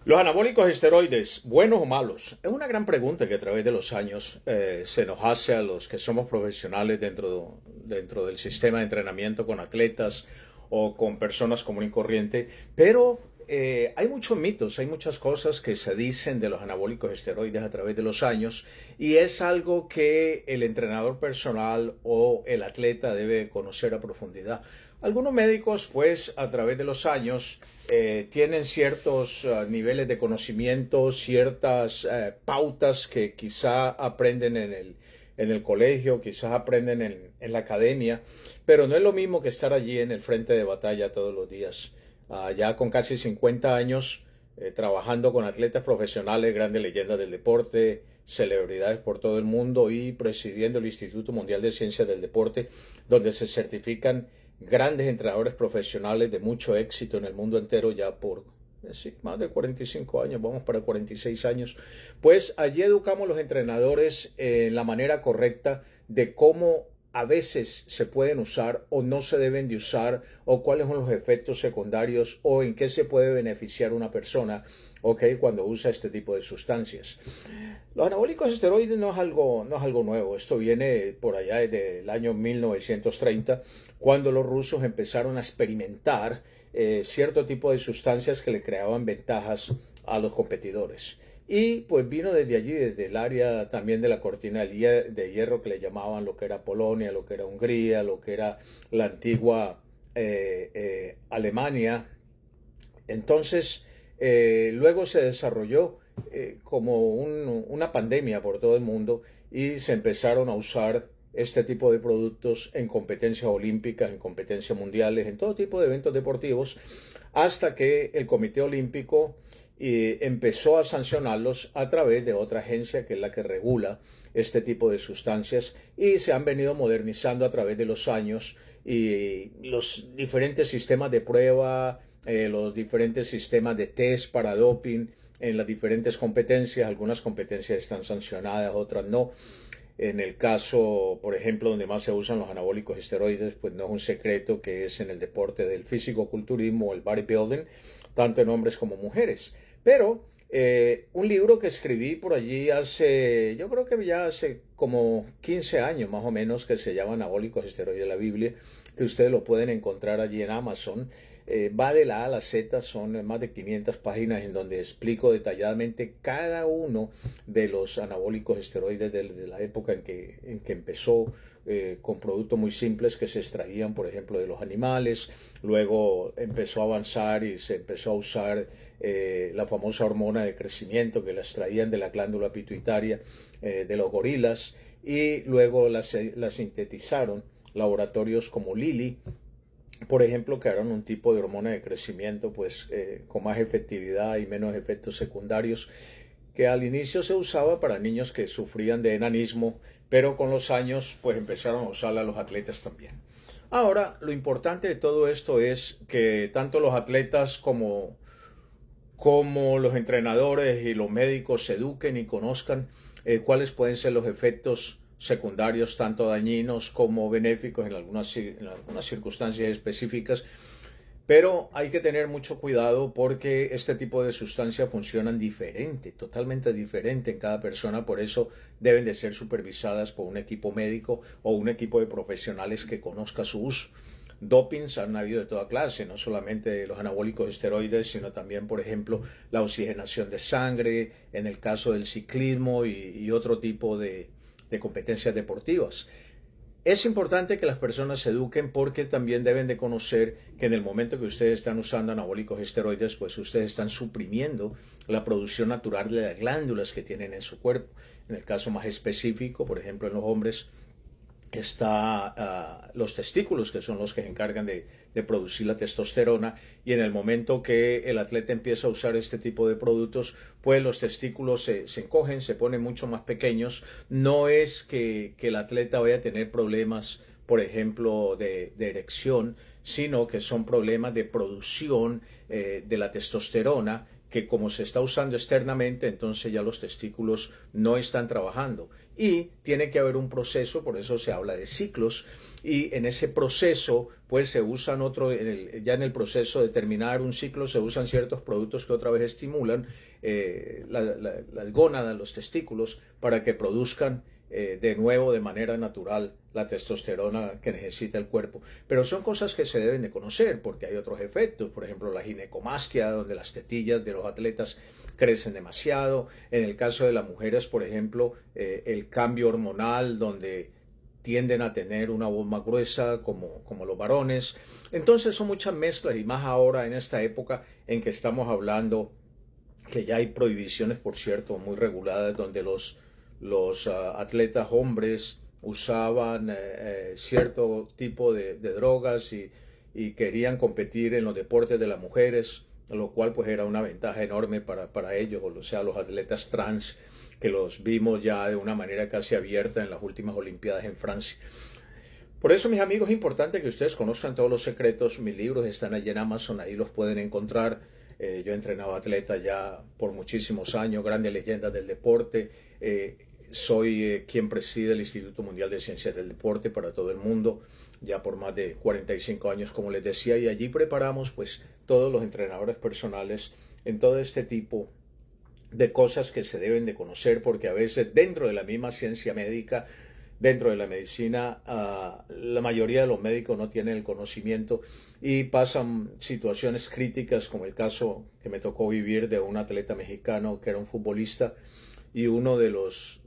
Los anabólicos esteroides, ¿buenos o malos? Es una gran pregunta que a través de los años se nos hace a los que somos profesionales dentro del sistema de entrenamiento con atletas o con personas común y corriente, pero hay muchos mitos, hay muchas cosas que se dicen de los anabólicos esteroides a través de los años y es algo que el entrenador personal o el atleta debe conocer a profundidad. Algunos médicos, pues, a través de los años tienen ciertos niveles de conocimiento, ciertas pautas que quizá aprenden en el colegio, quizás aprenden en la academia, pero no es lo mismo que estar allí en el frente de batalla todos los días. Ya con casi 50 años, trabajando con atletas profesionales, grandes leyendas del deporte, celebridades por todo el mundo y presidiendo el Instituto Mundial de Ciencias del Deporte, donde se certifican grandes entrenadores profesionales de mucho éxito en el mundo entero ya por sí, más de 45 años, vamos para 46 años, pues allí educamos a los entrenadores en la manera correcta de cómo a veces se pueden usar o no se deben de usar o cuáles son los efectos secundarios o en qué se puede beneficiar una persona, okay, cuando usa este tipo de sustancias. Los anabólicos esteroides no es algo nuevo. Esto viene por allá desde el año 1930, cuando los rusos empezaron a experimentar cierto tipo de sustancias que le creaban ventajas a los competidores. Y pues vino desde allí, desde el área también de la cortina de hierro que le llamaban lo que era Polonia, lo que era Hungría, lo que era la antigua Alemania. Entonces, luego se desarrolló como una pandemia por todo el mundo y se empezaron a usar este tipo de productos en competencias olímpicas, en competencias mundiales, en todo tipo de eventos deportivos, hasta que el Comité Olímpico empezó a sancionarlos a través de otra agencia que es la que regula este tipo de sustancias y se han venido modernizando a través de los años y los diferentes sistemas de prueba, los diferentes sistemas de test para doping en las diferentes competencias. Algunas competencias están sancionadas, otras no. En el caso, por ejemplo, donde más se usan los anabólicos esteroides, pues no es un secreto que es en el deporte del físico-culturismo, el bodybuilding, tanto en hombres como mujeres. Pero un libro que escribí por allí hace, yo creo que ya hace como 15 años más o menos, que se llama Anabólicos Esteroides de la Biblia, que ustedes lo pueden encontrar allí en Amazon. Va de la A a la Z, son más de 500 páginas en donde explico detalladamente cada uno de los anabólicos esteroides de la época en que empezó, con productos muy simples que se extraían, por ejemplo, de los animales. Luego empezó a avanzar y se empezó a usar la famosa hormona de crecimiento que la extraían de la glándula pituitaria de los gorilas y luego la sintetizaron laboratorios como Lilly, por ejemplo, crearon un tipo de hormona de crecimiento pues con más efectividad y menos efectos secundarios, que al inicio se usaba para niños que sufrían de enanismo, pero con los años pues empezaron a usarla a los atletas también. Ahora, lo importante de todo esto es que tanto los atletas como los entrenadores y los médicos se eduquen y conozcan cuáles pueden ser los efectos secundarios, tanto dañinos como benéficos en algunas circunstancias específicas, pero hay que tener mucho cuidado porque este tipo de sustancias funcionan diferente, totalmente diferente en cada persona, por eso deben de ser supervisadas por un equipo médico o un equipo de profesionales que conozca su uso. Dopings han habido de toda clase, no solamente los anabólicos esteroides, sino también, por ejemplo, la oxigenación de sangre, en el caso del ciclismo y otro tipo de competencias deportivas. Es importante que las personas se eduquen porque también deben de conocer que en el momento que ustedes están usando anabólicos esteroides, pues ustedes están suprimiendo la producción natural de las glándulas que tienen en su cuerpo. En el caso más específico, por ejemplo, en los hombres, está los testículos, que son los que se encargan de producir la testosterona, y en el momento que el atleta empieza a usar este tipo de productos, pues los testículos se encogen, se ponen mucho más pequeños. No es que el atleta vaya a tener problemas, por ejemplo, de erección, sino que son problemas de producción de la testosterona, que como se está usando externamente, entonces ya los testículos no están trabajando. Y tiene que haber un proceso, por eso se habla de ciclos, y en ese proceso pues se usan ya en el proceso de terminar un ciclo se usan ciertos productos que otra vez estimulan las gónadas, los testículos, para que produzcan de nuevo de manera natural la testosterona que necesita el cuerpo. Pero son cosas que se deben de conocer porque hay otros efectos, por ejemplo la ginecomastia, donde las tetillas de los atletas crecen demasiado. En el caso de las mujeres, por ejemplo, el cambio hormonal, donde tienden a tener una voz más gruesa como los varones. Entonces son muchas mezclas, y más ahora en esta época en que estamos hablando que ya hay prohibiciones, por cierto, muy reguladas, donde los atletas hombres usaban cierto tipo de drogas y querían competir en los deportes de las mujeres, lo cual pues era una ventaja enorme para ellos, o sea, los atletas trans, que los vimos ya de una manera casi abierta en las últimas Olimpiadas en Francia. Por eso, mis amigos, es importante que ustedes conozcan todos los secretos. Mis libros están allí en Amazon, ahí los pueden encontrar. Yo he entrenado atletas ya por muchísimos años, grandes leyendas del deporte. Soy quien preside el Instituto Mundial de Ciencias del Deporte para todo el mundo, ya por más de 45 años, como les decía, y allí preparamos pues todos los entrenadores personales en todo este tipo de cosas que se deben de conocer, porque a veces dentro de la misma ciencia médica, dentro de la medicina, la mayoría de los médicos no tienen el conocimiento y pasan situaciones críticas, como el caso que me tocó vivir de un atleta mexicano que era un futbolista, y uno de los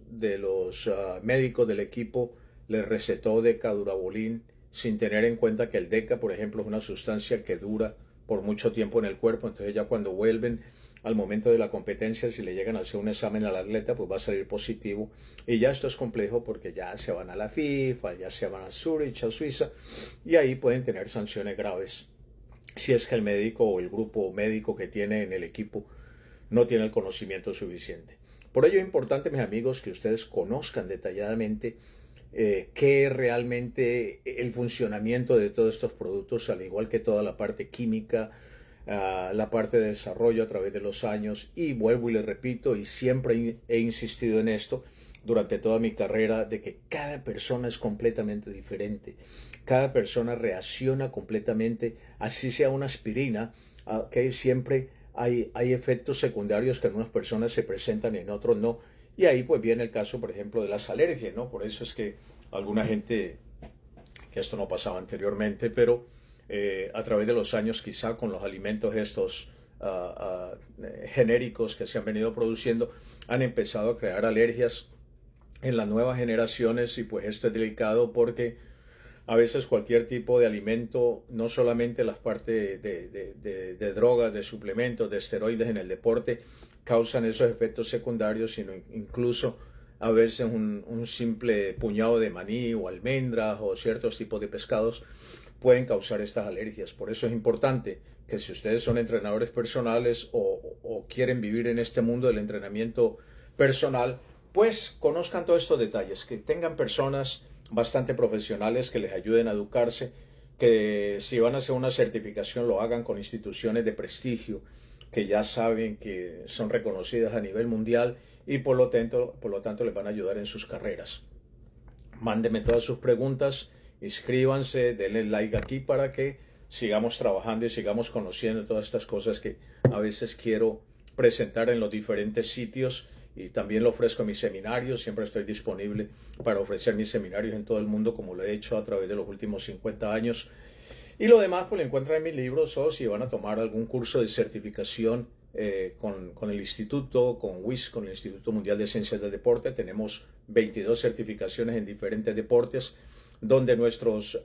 médicos del equipo le recetó Decadurabolin sin tener en cuenta que el Deca, por ejemplo, es una sustancia que dura por mucho tiempo en el cuerpo. Entonces ya cuando vuelven al momento de la competencia, si le llegan a hacer un examen al atleta, pues va a salir positivo. Y ya esto es complejo porque ya se van a la FIFA, ya se van a Zurich, a Suiza, y ahí pueden tener sanciones graves si es que el médico o el grupo médico que tiene en el equipo no tiene el conocimiento suficiente. Por ello es importante, mis amigos, que ustedes conozcan detalladamente qué es realmente el funcionamiento de todos estos productos, al igual que toda la parte química, la parte de desarrollo a través de los años. Y vuelvo y le repito, y siempre he insistido en esto durante toda mi carrera, de que cada persona es completamente diferente. Cada persona reacciona completamente, así sea una aspirina, que siempre hay efectos secundarios que en unas personas se presentan y en otros no. Y ahí pues viene el caso, por ejemplo, de las alergias, ¿no? Por eso es que alguna gente, que esto no pasaba anteriormente, pero a través de los años, quizá con los alimentos estos genéricos que se han venido produciendo, han empezado a crear alergias en las nuevas generaciones. Y pues esto es delicado porque a veces cualquier tipo de alimento, no solamente las partes de drogas, de suplementos, de esteroides en el deporte, causan esos efectos secundarios, sino incluso a veces un simple puñado de maní o almendras o ciertos tipos de pescados pueden causar estas alergias. Por eso es importante que si ustedes son entrenadores personales o quieren vivir en este mundo del entrenamiento personal, pues conozcan todos estos detalles, que tengan personas bastante profesionales que les ayuden a educarse, que si van a hacer una certificación lo hagan con instituciones de prestigio que ya saben que son reconocidas a nivel mundial y por lo tanto les van a ayudar en sus carreras. Mándenme todas sus preguntas, inscríbanse, denle like aquí para que sigamos trabajando y sigamos conociendo todas estas cosas que a veces quiero presentar en los diferentes sitios. Y también lo ofrezco en mis seminarios. Siempre estoy disponible para ofrecer mis seminarios en todo el mundo, como lo he hecho a través de los últimos 50 años. Y lo demás pues lo encuentran en mis libros, o si van a tomar algún curso de certificación con el instituto, con WIS, con el Instituto Mundial de Ciencias del Deporte. Tenemos 22 certificaciones en diferentes deportes, donde nuestros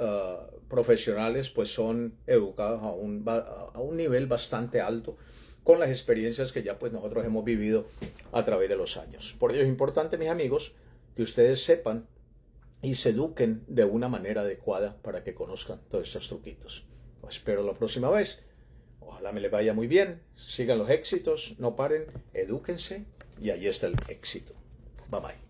profesionales pues son educados a un nivel bastante alto, con las experiencias que ya pues nosotros hemos vivido a través de los años. Por ello es importante, mis amigos, que ustedes sepan y se eduquen de una manera adecuada para que conozcan todos estos truquitos. Os espero la próxima vez. Ojalá me les vaya muy bien. Sigan los éxitos, no paren, edúquense y ahí está el éxito. Bye bye.